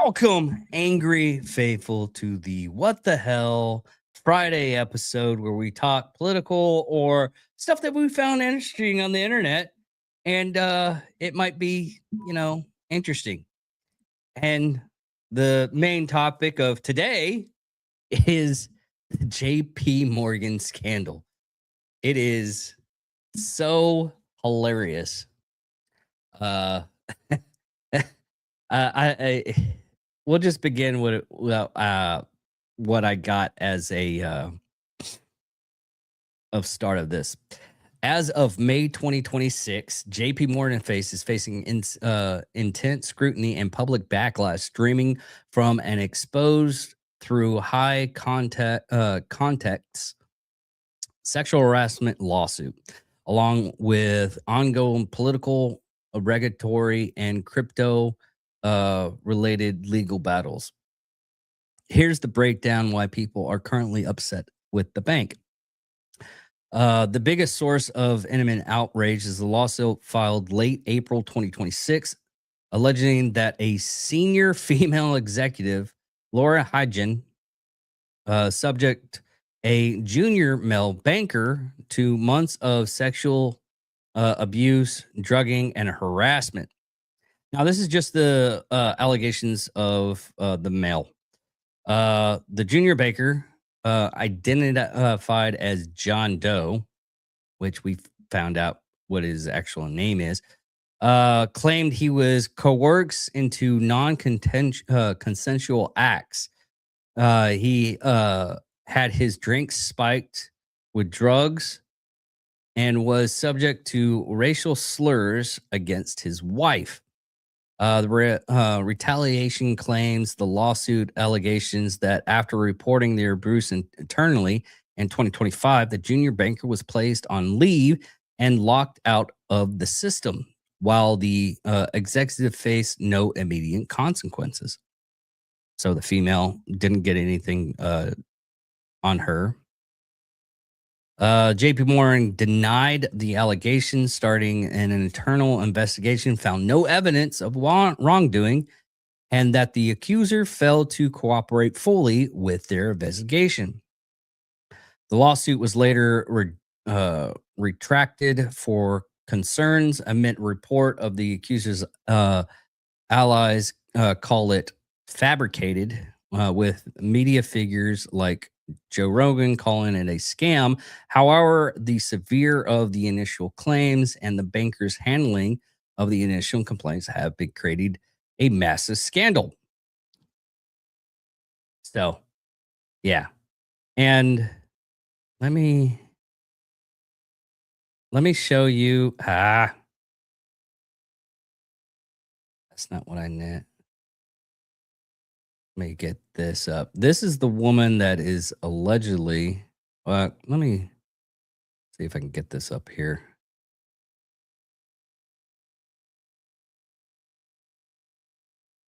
Welcome, angry faithful, to the What the Hell Friday episode where we talk political or stuff that we found interesting on the internet. And it might be, interesting. And the main topic of today is the JP Morgan scandal. It is so hilarious. Uh, I we'll just begin with what I got as a of start of this. As of May 2026, JP Morgan is facing intense scrutiny and public backlash stemming from an exposed through high context sexual harassment lawsuit, along with ongoing political, regulatory, and crypto related legal battles. Here's the breakdown why people are currently upset with the bank. The biggest source of imminent outrage is the lawsuit filed late April 2026, alleging that a senior female executive, Laura Hygen, subject a junior male banker to months of sexual abuse, drugging, and harassment. Now, this is just the allegations of the male. The junior baker, identified as John Doe, which we found out what his actual name is, claimed he was coerced into non-consensual acts. He had his drinks spiked with drugs and was subject to racial slurs against his wife. The retaliation claims the lawsuit allegations that after reporting their abuse internally in 2025, the junior banker was placed on leave and locked out of the system, while the executive faced no immediate consequences. So the female didn't get anything on her. JP Morgan denied the allegations, starting an internal investigation, found no evidence of wrongdoing, and that the accuser failed to cooperate fully with their investigation. The lawsuit was later retracted for concerns amid report of the accuser's allies call it fabricated, with media figures like Joe Rogan calling it a scam. However, the severe of the initial claims and the banker's handling of the initial complaints have been created a massive scandal. So, yeah. And let me show you. That's not what I meant. Let me get this up. This is the woman that is allegedly. Let me see if I can get this up here.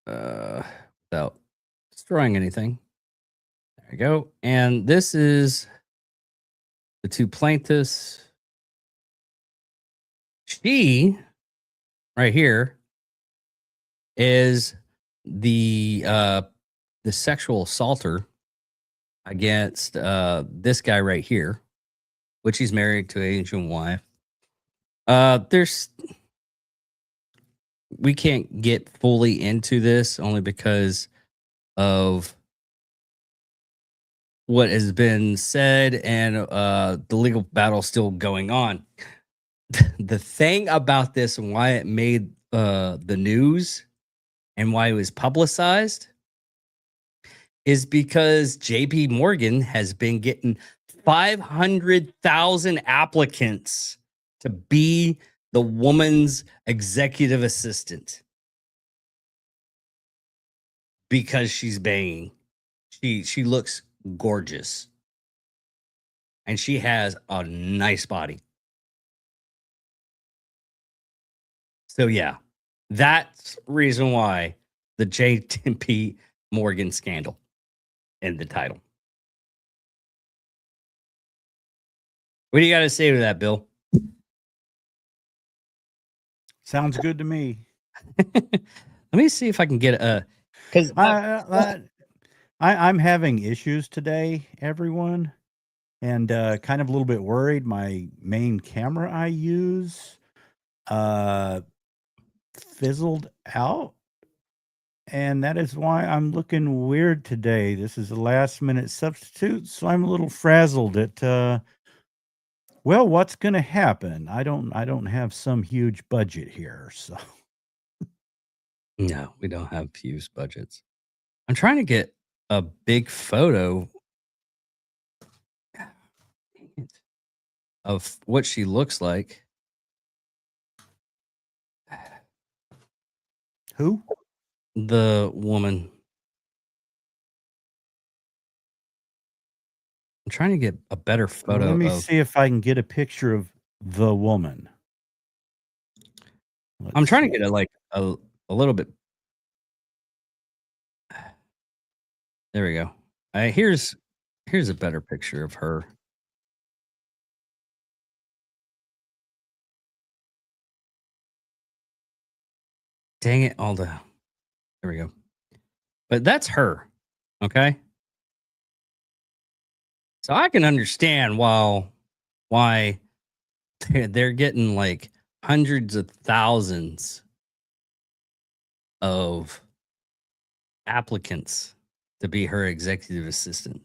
Without destroying anything. There we go. And this is the two plaintiffs. She, right here, is the sexual assaulter against this guy right here, which he's married to an Asian wife. We can't get fully into this only because of what has been said and the legal battle still going on. The thing about this and why it made the news and why it was publicized is because JP Morgan has been getting 500,000 applicants to be the woman's executive assistant because she's banging. She looks gorgeous. And she has a nice body. So yeah, that's reason why the JP Morgan scandal in the title. What do you got to say to that, Bill? Sounds good to me. Let me see if I can get 'Cause I'm having issues today, everyone, and kind of a little bit worried. My main camera I use fizzled out, and that is why I'm looking weird today. This is a last minute substitute, so I'm a little frazzled at well, what's going to happen? I don't have some huge budget here, so no, we don't have huge budgets. I'm trying to get a big photo of what she looks like. who? The woman. I'm trying to get a better photo Let me of. see if I can get a picture of the woman. I'm Let's trying to see. get it like a little bit. There we go. Here's a better picture of her. Dang it! There we go. But that's her. Okay. So I can understand why they're getting like hundreds of thousands of applicants to be her executive assistant.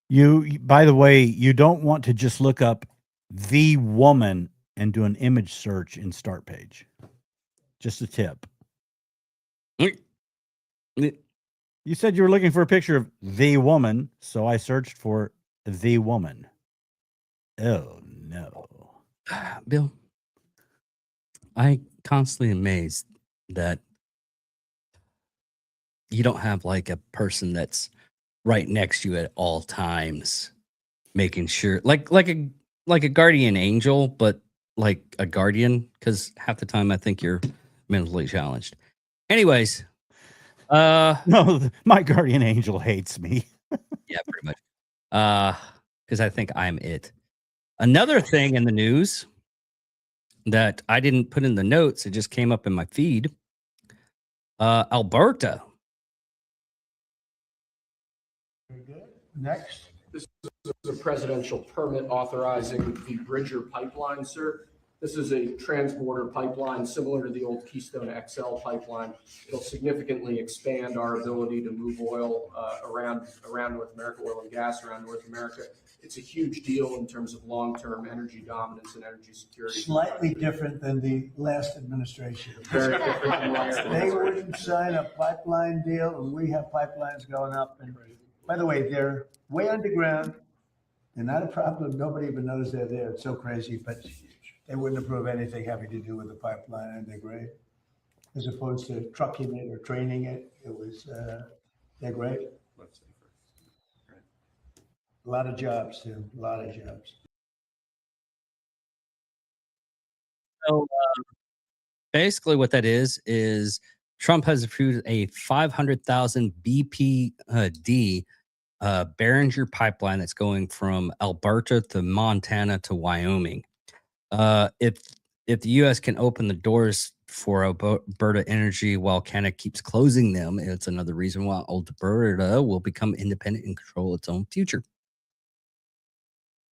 By the way, you don't want to just look up the woman and do an image search in Start Page. Just a tip. You said you were looking for a picture of the woman, so I searched for the woman. Oh no. Bill, I constantly amazed that you don't have like a person that's right next to you at all times, making sure like a guardian angel, but like a guardian, because half the time I think you're mentally challenged. Anyways, No, my guardian angel hates me. yeah, pretty much. Because I think I'm it. Another thing in the news that I didn't put in the notes, it just came up in my feed. Alberta. Next. This is a presidential permit authorizing the Bridger pipeline, sir. This is a transborder pipeline similar to the old Keystone XL pipeline. It'll significantly expand our ability to move oil around North America, oil and gas around North America. It's a huge deal in terms of long-term energy dominance and energy security. Slightly different than the last administration. Very different than last They wouldn't sign a pipeline deal, and we have pipelines going up. And by the way, they're way underground. They're not a problem. Nobody even knows they're there. It's so crazy, but they wouldn't approve anything having to do with the pipeline, and they're great. As opposed to trucking it or training it, they're great. A lot of jobs too, a lot of jobs. So basically, what that is Trump has approved a 500,000 BPD Behringer pipeline that's going from Alberta to Montana to Wyoming. If the U.S. can open the doors for Alberta energy while Canada keeps closing them, it's another reason why Alberta will become independent and control its own future.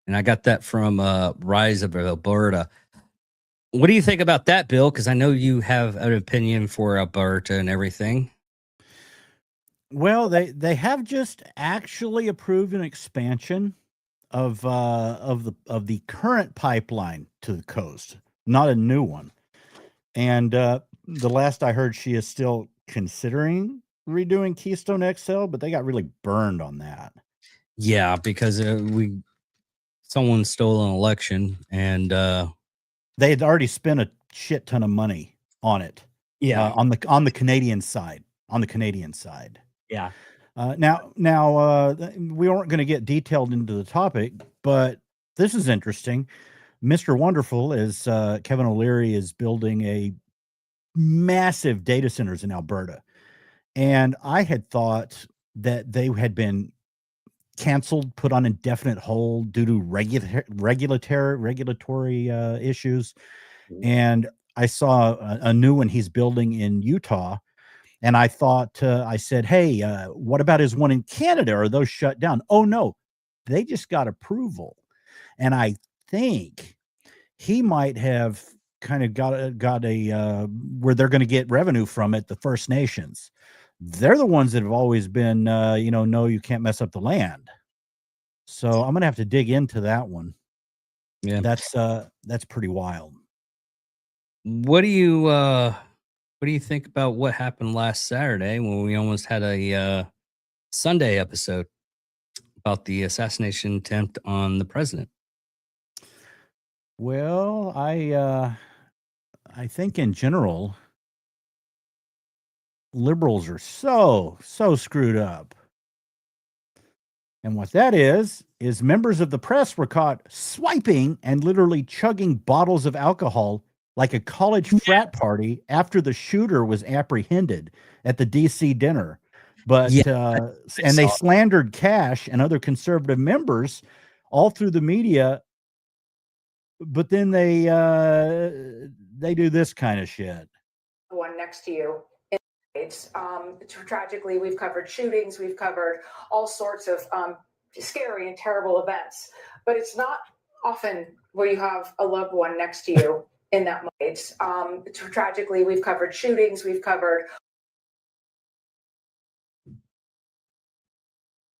And I got that from Rise of Alberta. What do you think about that, Bill? Because I know you have an opinion for Alberta and everything. Well, they have just actually approved an expansion of the current pipeline to the coast, not a new one. And the last I heard, she is still considering redoing Keystone XL, but they got really burned on that. Yeah, because someone stole an election, and they had already spent a shit ton of money on it. Yeah, on the Canadian side. On the Canadian side. Yeah. Now, we aren't going to get detailed into the topic, but this is interesting. Mr. Wonderful is Kevin O'Leary is building a massive data centers in Alberta, and I had thought that they had been canceled, put on indefinite hold due to regulatory issues. And I saw a new one he's building in Utah, And I thought, I said, hey, what about his one in Canada? Are those shut down? Oh, no, they just got approval. And I think he might have kind of got a where they're going to get revenue from it. The First Nations, they're the ones that have always been, no, you can't mess up the land. So I'm going to have to dig into that one. Yeah. That's pretty wild. What do you think about what happened last Saturday when we almost had a Sunday episode about the assassination attempt on the president? Well, I think in general, liberals are so screwed up. And what that is members of the press were caught swiping and literally chugging bottles of alcohol like a college frat party after the shooter was apprehended at the DC dinner. But and they slandered Cash and other conservative members all through the media. But then they do this kind of shit. One next to you. Tragically, we've covered shootings, we've covered all sorts of scary and terrible events, but it's not often where you have a loved one next to you in that moment. Tragically, we've covered shootings, we've covered.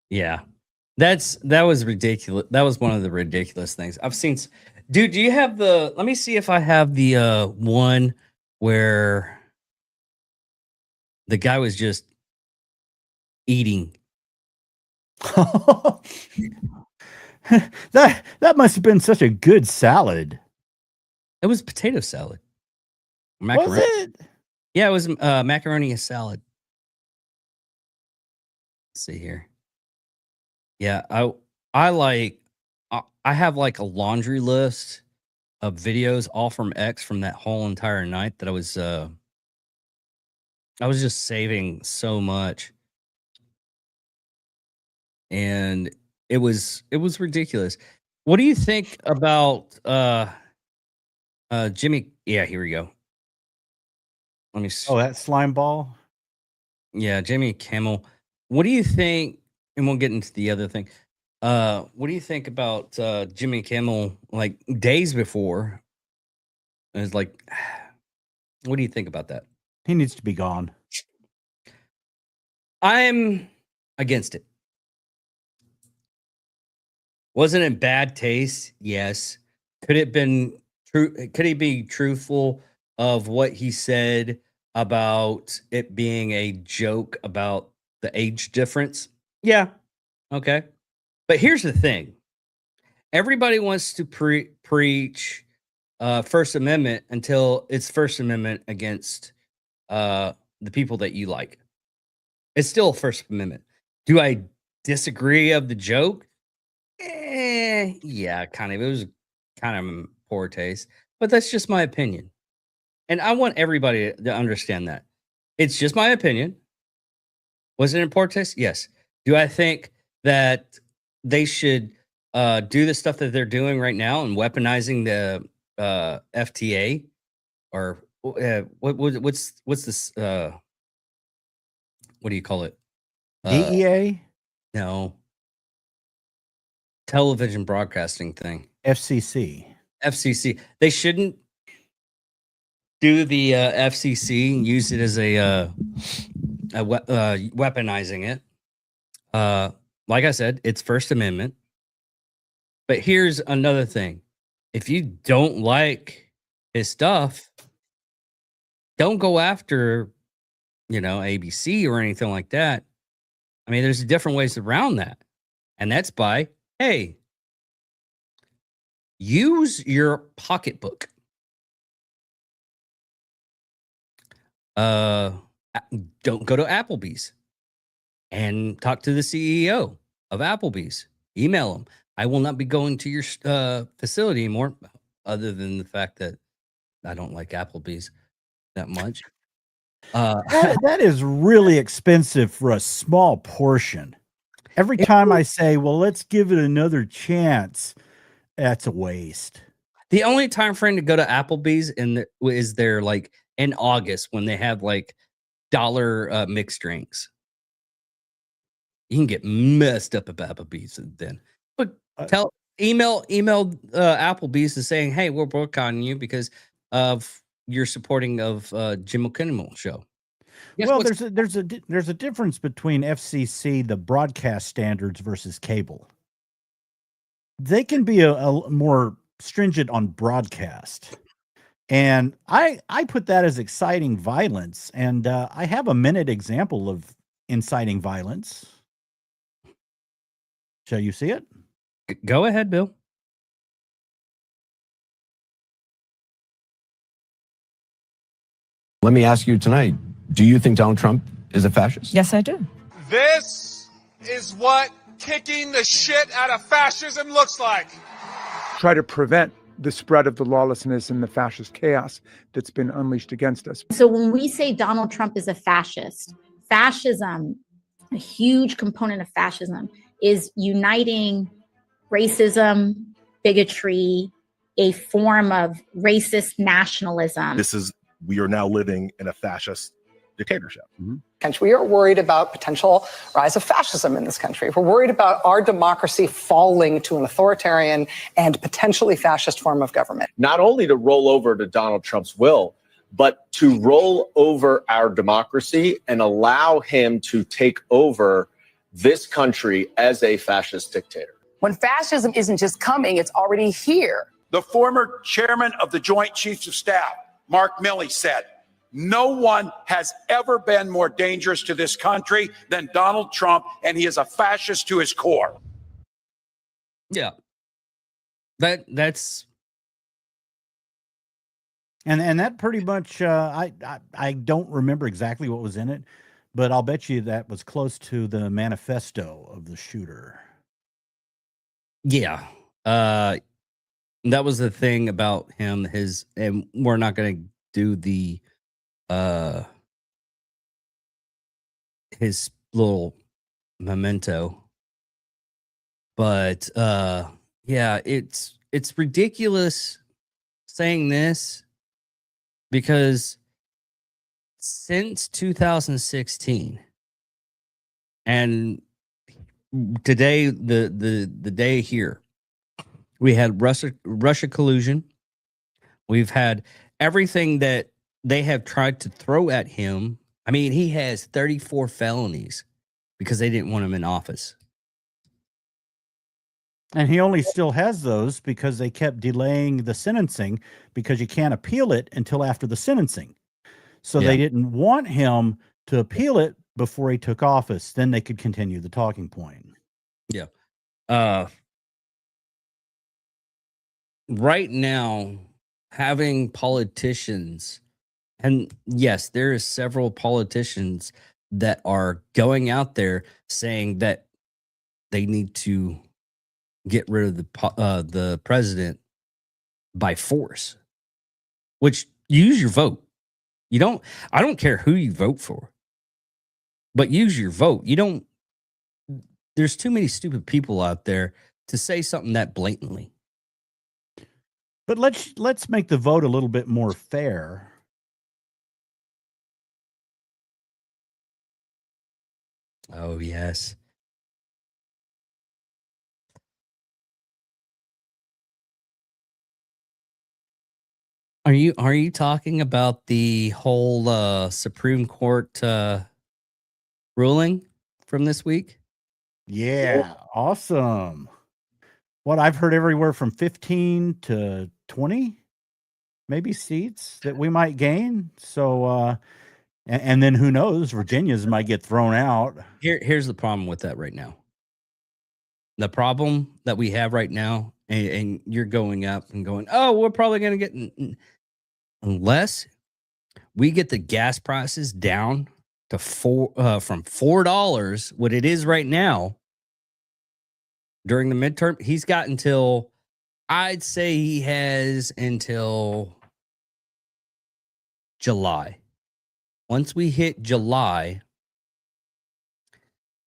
Yeah, that was ridiculous. That was one of the ridiculous things I've seen. Dude, do you have the? Let me see if I have the one where the guy was just eating. that must have been such a good salad. It was potato salad. Macaroni. Was it? Yeah, it was macaroni and salad. Let's see here. Yeah, I have like a laundry list of videos all from X from that whole entire night that I was just saving so much. And it was ridiculous. What do you think about Jimmy? Yeah, here we go. Let me see. Oh, that slime ball. Yeah, Jimmy Kimmel. What do you think? And we'll get into the other thing. What do you think about Jimmy Kimmel? Like days before, it's like, what do you think about that? He needs to be gone. I'm against it. Wasn't it bad taste? Yes. Could it been true? Could he be truthful of what he said about it being a joke about the age difference? Yeah. Okay. But here's the thing. Everybody wants to preach First Amendment until it's First Amendment against the people that you like. It's still First Amendment. Do I disagree of the joke? Yeah, kind of. It was kind of poor taste, but that's just my opinion. And I want everybody to understand that. It's just my opinion. Was it in poor taste? Yes. Do I think that they should do the stuff that they're doing right now and weaponizing the FTA or what's this? What do you call it? DEA, No. Television broadcasting thing. FCC. They shouldn't do the FCC and use it as weaponizing it. Like I said, it's First Amendment. But here's another thing. If you don't like his stuff, don't go after, ABC or anything like that. I mean, there's different ways around that. And that's by, hey, use your pocketbook. Don't go to Applebee's and talk to the CEO of Applebee's. Email them. I will not be going to your facility anymore, other than the fact that I don't like Applebee's that much. That is really expensive for a small portion. Every time I say, well, let's give it another chance, that's a waste. The only time frame to go to Applebee's is there like in August when they have like $1 mixed drinks. You can get messed up at Applebee's then. But email Applebee's is saying, hey, we're boycotting you because of your supporting of Jimmy Kimmel show. Guess Well, what's- there's a difference between FCC, the broadcast standards, versus cable. They can be a more stringent on broadcast, and I put that as exciting violence. And I have a minute example of inciting violence. Shall you see it? Go ahead, Bill. Let me ask you tonight, do you think Donald Trump is a fascist? Yes, I do. This is what kicking the shit out of fascism looks like. Try to prevent the spread of the lawlessness and the fascist chaos that's been unleashed against us. So when we say Donald Trump is a fascist, fascism, a huge component of fascism is uniting racism, bigotry, a form of racist nationalism. We are now living in a fascist dictatorship. We are worried about potential rise of fascism in this country. We're worried about our democracy falling to an authoritarian and potentially fascist form of government. Not only to roll over to Donald Trump's will, but to roll over our democracy and allow him to take over this country as a fascist dictator. When fascism isn't just coming, it's already here. The former chairman of the Joint Chiefs of Staff, Mark Milley, said, no one has ever been more dangerous to this country than Donald Trump, and he is a fascist to his core. Yeah. That's And that pretty much I don't remember exactly what was in it, but I'll bet you that was close to the manifesto of the shooter. yeah. That was the thing about him, and we're not gonna do the his little memento. But yeah, it's ridiculous saying this because since 2016 and today, the day here, we had Russia collusion. We've had everything that they have tried to throw at him. I mean, he has 34 felonies because they didn't want him in office. And he only still has those because they kept delaying the sentencing because you can't appeal it until after the sentencing. So they didn't want him to appeal it before he took office. Then they could continue the talking point. Yeah. Right now, having politicians, and yes, there is several politicians that are going out there saying that they need to get rid of the president by force, which use your vote. I don't care who you vote for, but use your vote. There's too many stupid people out there to say something that blatantly. But let's make the vote a little bit more fair. Oh, yes. Are you talking about the whole Supreme Court ruling from this week? Yeah, awesome. What I've heard everywhere from 15 to 20 maybe seats that we might gain. So and then who knows, Virginia's might get thrown out. Here's the problem with that right now. The problem that we have right now, and you're going up and going, oh, we're probably going to get, unless we get the gas prices down to from $4, what it is right now during the midterm, he's got until, I'd say he has until July. Once we hit July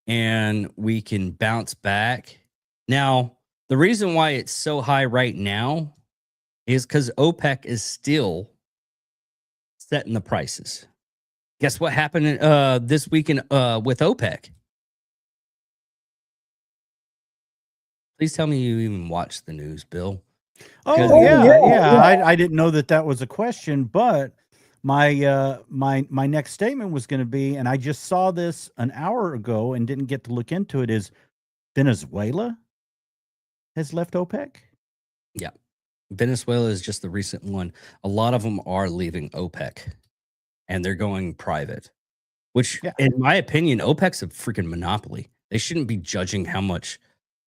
and we can bounce back. Now, the reason why it's so high right now is because OPEC is still setting the prices. Guess what happened this weekend with OPEC? Please tell me you even watched the news, Bill. Oh, Because- yeah. I didn't know that was a question, but my my next statement was going to be, and I just saw this an hour ago and didn't get to look into it, is Venezuela has left OPEC. Yeah. Venezuela is just the recent one. A lot of them are leaving OPEC and they're going private, which, Yeah. in my opinion, OPEC's a freaking monopoly. They shouldn't be judging how much.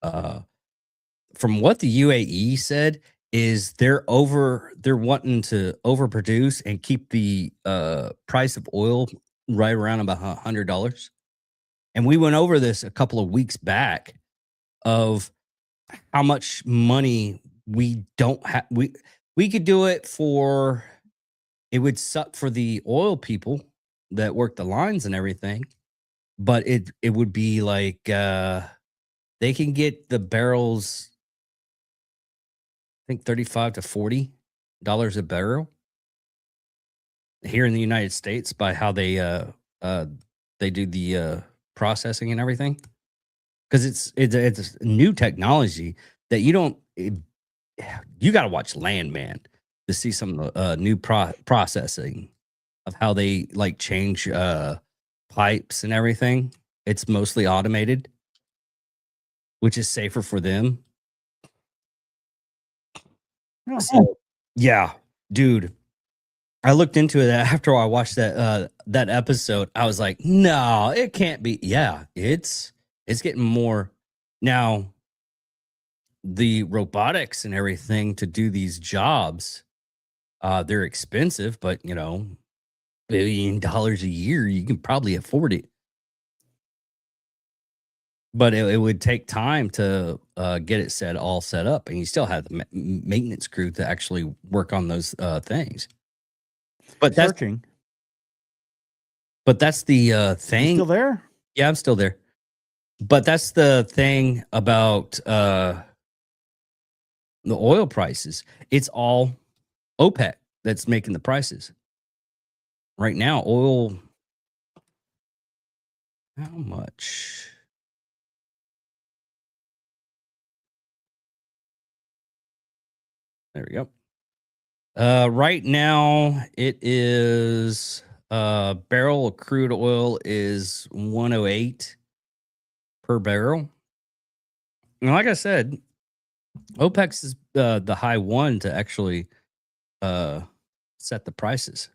From what the UAE said, is they're wanting to overproduce and keep the price of oil right around about $100. And we went over this a couple of weeks back of how much money we don't have. We could do it for, it would suck for the oil people that work the lines and everything, but it would be like they can get the barrels, I think $35 to $40 a barrel here in the United States by how they do the processing and everything. Because it's new technology that you don't. You got to watch Landman to see some of the new processing of how they like change pipes and everything. It's mostly automated, which is safer for them. Oh. So, yeah, dude. I looked into it after I watched that episode. I was like, no, it can't be. Yeah, it's getting more now. The robotics and everything to do these jobs, they're expensive, but $1 billion a year, you can probably afford it. But it would take time to get it all set up, and you still have the maintenance crew to actually work on those things. But that's Searching. But that's the You thing. still there? Yeah, I'm still there. But that's the thing about the oil prices. It's all OPEC that's making the prices. Right now, oil, how much? There we go. Right now, it is barrel of crude oil is 108 per barrel. And like I said, OPEC is the high one to actually set the prices.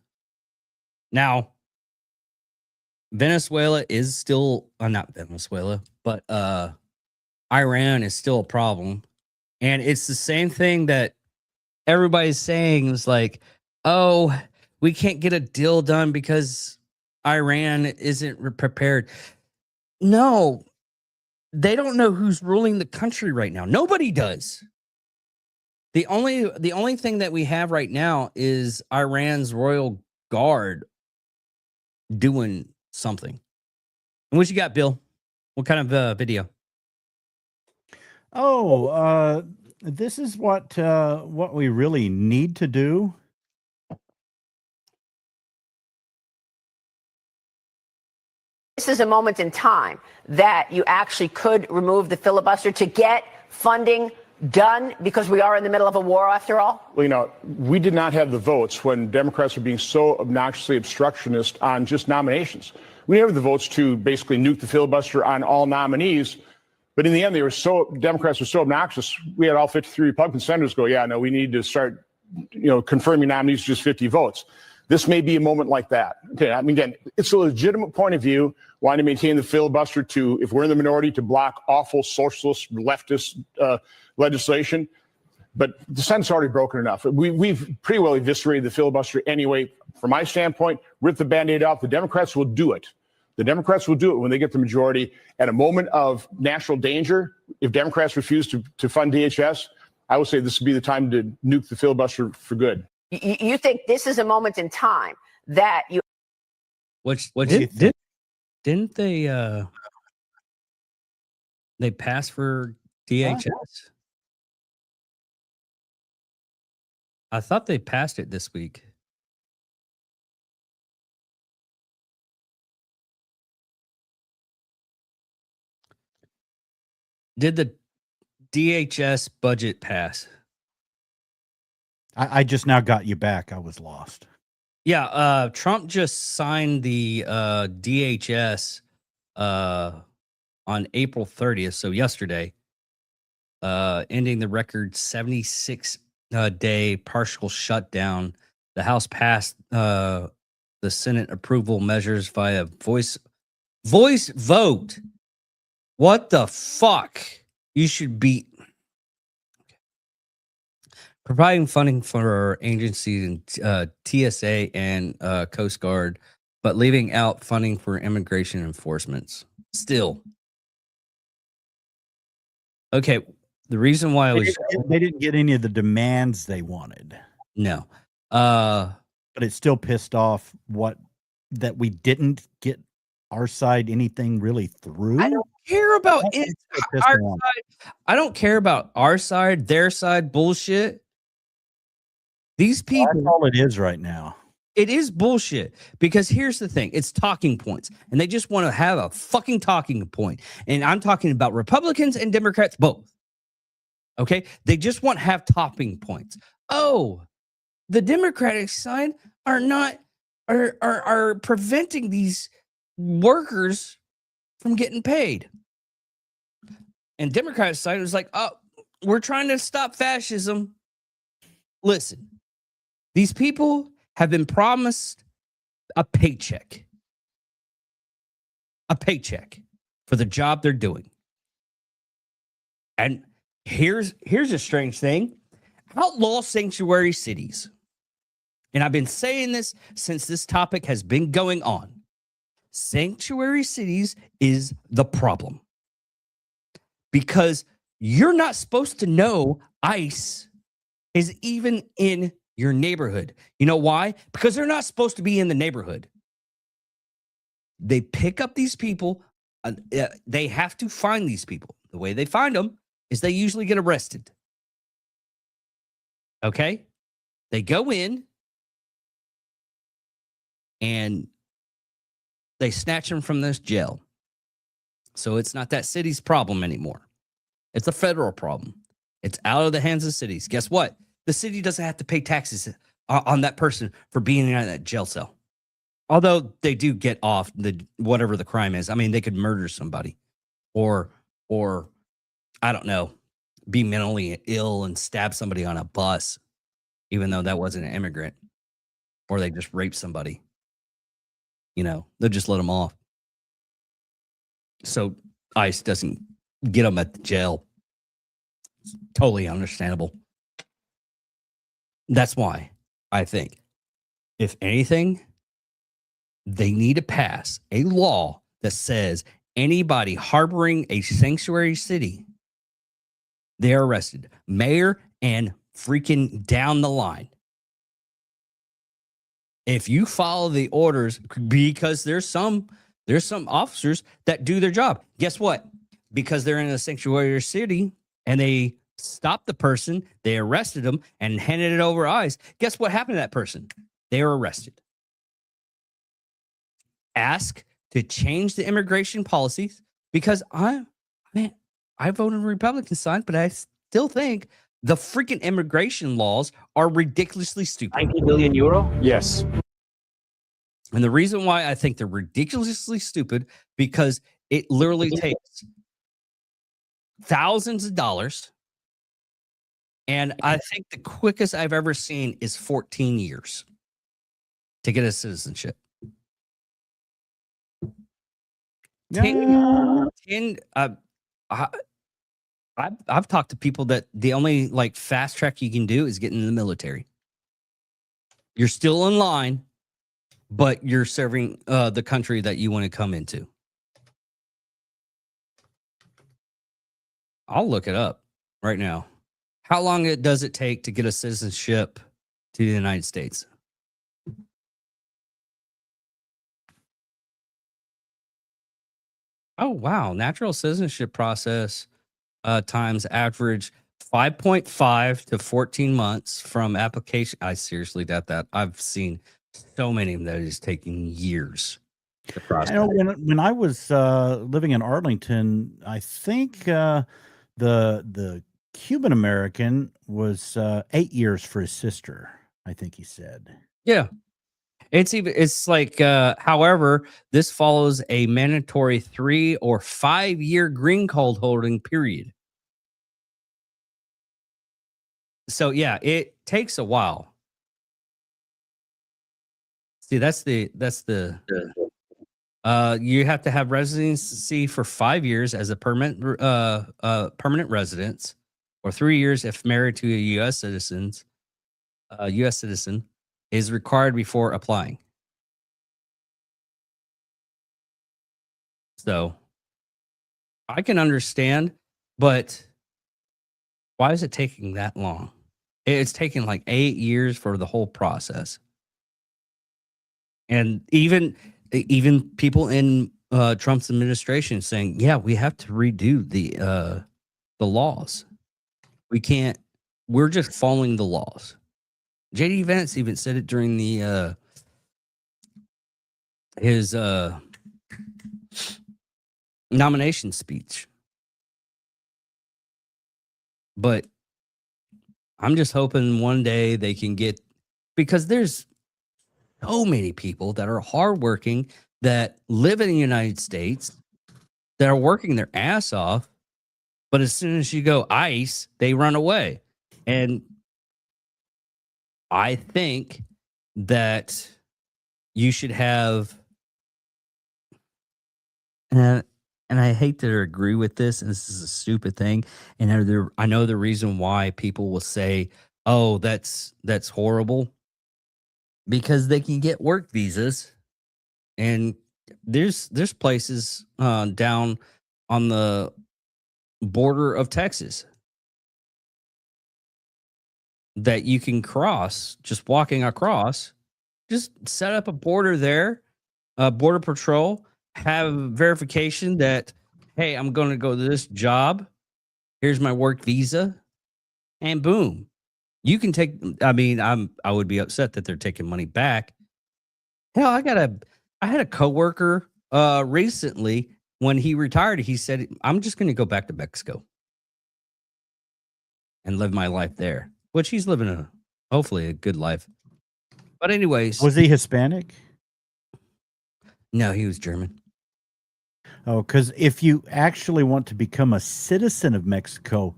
Now, Venezuela is still not Venezuela, but Iran is still a problem. And it's the same thing that everybody's saying is like, oh, we can't get a deal done because Iran isn't prepared. No, they don't know who's ruling the country right now. Nobody does. The only thing that we have right now is Iran's royal guard doing something. And what you got, Bill? What kind of video? Oh, this is what we really need to do. This is a moment in time that you actually could remove the filibuster to get funding done, because we are in the middle of a war after all? Well, we did not have the votes when Democrats were being so obnoxiously obstructionist on just nominations. We didn't have the votes to basically nuke the filibuster on all nominees. But in the end, Democrats were so obnoxious. We had all 53 Republican senators go, yeah, no, we need to start, confirming nominees just 50 votes. This may be a moment like that. Okay, I mean, again, it's a legitimate point of view, wanting to maintain the filibuster to, if we're in the minority, to block awful socialist, leftist legislation. But the Senate's already broken enough. We've pretty well eviscerated the filibuster anyway. From my standpoint, rip the Band-Aid off. The Democrats will do it. The Democrats will do it when they get the majority. At a moment of national danger, if Democrats refuse to fund DHS, I would say this would be the time to nuke the filibuster for good. You think this is a moment in time that you... Didn't they pass for DHS? Huh? I thought they passed it this week. Did the DHS budget pass? I just now got you back. I was lost. Yeah, Trump just signed the DHS on April 30th, so yesterday, ending the record 76 day partial shutdown. The House passed the Senate approval measures via voice vote. What the fuck? You should be providing funding for agencies and TSA and Coast Guard, but leaving out funding for immigration enforcements. Still. Okay, the reason why I was They didn't get any of the demands they wanted. no. But it still pissed off that we didn't get our side anything really through. I don't care about it. Pissed Our me off. side. I don't care about our side, their side bullshit. These people, That's all it is right now. it is bullshit because here's the thing, it's talking points, and they just want to have a fucking talking point. And I'm talking about Republicans and Democrats both. Okay, they just want to have talking points. Oh, the Democratic side are preventing these workers from getting paid, and Democratic side was like, oh, we're trying to stop fascism. Listen, these people have been promised a paycheck for the job they're doing. And here's a strange thing. Outlaw sanctuary cities. And I've been saying this since this topic has been going on. Sanctuary cities is the problem. Because you're not supposed to know ICE is even in your neighborhood. You know why? Because they're not supposed to be in the neighborhood. They pick up these people. They have to find these people. The way they find them is they usually get arrested. Okay? They go in and they snatch them from this jail. So it's not that city's problem anymore. It's a federal problem. It's out of the hands of cities. Guess what? The city doesn't have to pay taxes on that person for being in that jail cell. Although they do get off whatever the crime is. I mean, they could murder somebody or I don't know, be mentally ill and stab somebody on a bus, even though that wasn't an immigrant, or they just raped somebody. You know, they'll just let them off. So ICE doesn't get them at the jail. It's totally understandable. That's why I think, if anything, they need to pass a law that says anybody harboring a sanctuary city, they're arrested. Mayor and freaking down the line. If you follow the orders, because there's some officers that do their job. Guess what? Because they're in a sanctuary city and they stopped the person, they arrested them and handed it over ICE. Guess what happened to that person? They were arrested. Ask to change the immigration policies, because I voted Republican side, but I still think the freaking immigration laws are ridiculously stupid. 90 billion euro? Yes. And the reason why I think they're ridiculously stupid, because it literally takes thousands of dollars. And I think the quickest I've ever seen is 14 years to get a citizenship. 10 I've talked to people that the only like fast track you can do is get in the military. You're still in line, but you're serving the country that you want to come into. I'll look it up right now. How long does it take to get a citizenship to the United States? Oh, wow. Natural citizenship process times average 5.5 to 14 months from application. I seriously doubt that. I've seen so many of them that is taking years. the I process. know when I was living in Arlington, I think the Cuban American was 8 years for his sister. I think he said. Yeah. It's like however, this follows a mandatory 3 or 5 year green card holding period. So yeah, it takes a while. See, that's the you have to have residency for 5 years as a permanent residence, or 3 years if married to a U.S. citizen. U.S. citizen is required before applying. So I can understand, but why is it taking that long? It's taking like 8 years for the whole process. And even people in Trump's administration saying, yeah, we have to redo the laws. We can't, we're just following the laws. JD Vance even said it during the his nomination speech. But I'm just hoping one day they can get, because there's so many people that are hardworking that live in the United States that are working their ass off, but as soon as you go ICE, they run away. And I think that you should have, and I hate to agree with this, and this is a stupid thing, and I know the reason why people will say, "Oh, that's horrible," because they can get work visas, and there's places down on the border of Texas that you can cross, just walking across. Just set up a border there, border patrol, have verification that, hey, I'm going to go to this job. Here's my work visa, and boom, you can take. I mean, I would be upset that they're taking money back. Hell, I had a coworker recently when he retired. He said, I'm just going to go back to Mexico and live my life there, which he's living hopefully a good life. But anyways, Was he Hispanic? No, he was German. Oh, because if you actually want to become a citizen of Mexico,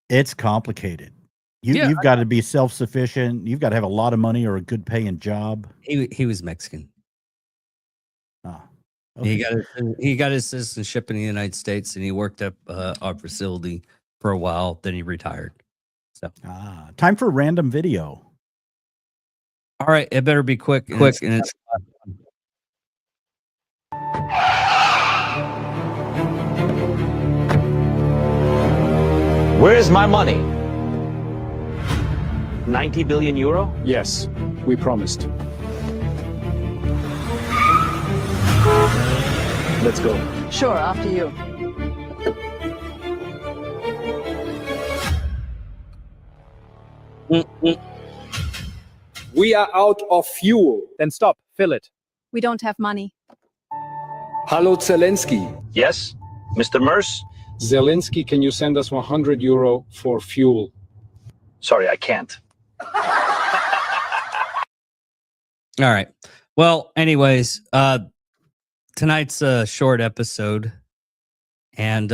it's complicated. You've got to be self-sufficient. You've got to have a lot of money or a good paying job. He was Mexican. Oh, okay. He got his citizenship in the United States, and he worked up our facility for a while. Then he retired. So Time for random video. all right, it better be quick. And it's Where's my money? 90 billion euro? Yes, we promised. Let's go. Sure, after you. We are out of fuel. Then stop. Fill it. We don't have money. Hello, Zelensky. Yes, Mr. Merce? Zelensky, can you send us 100 euro for fuel? Sorry, I can't. all right. Well, anyways, tonight's a short episode, and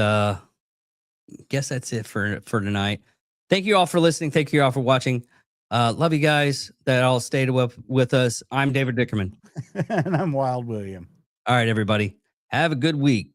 guess that's it for tonight. Thank you all for listening. Thank you all for watching. Love you guys that all stayed with us. I'm David Dickerman. And I'm Wild William. All right, everybody. Have a good week.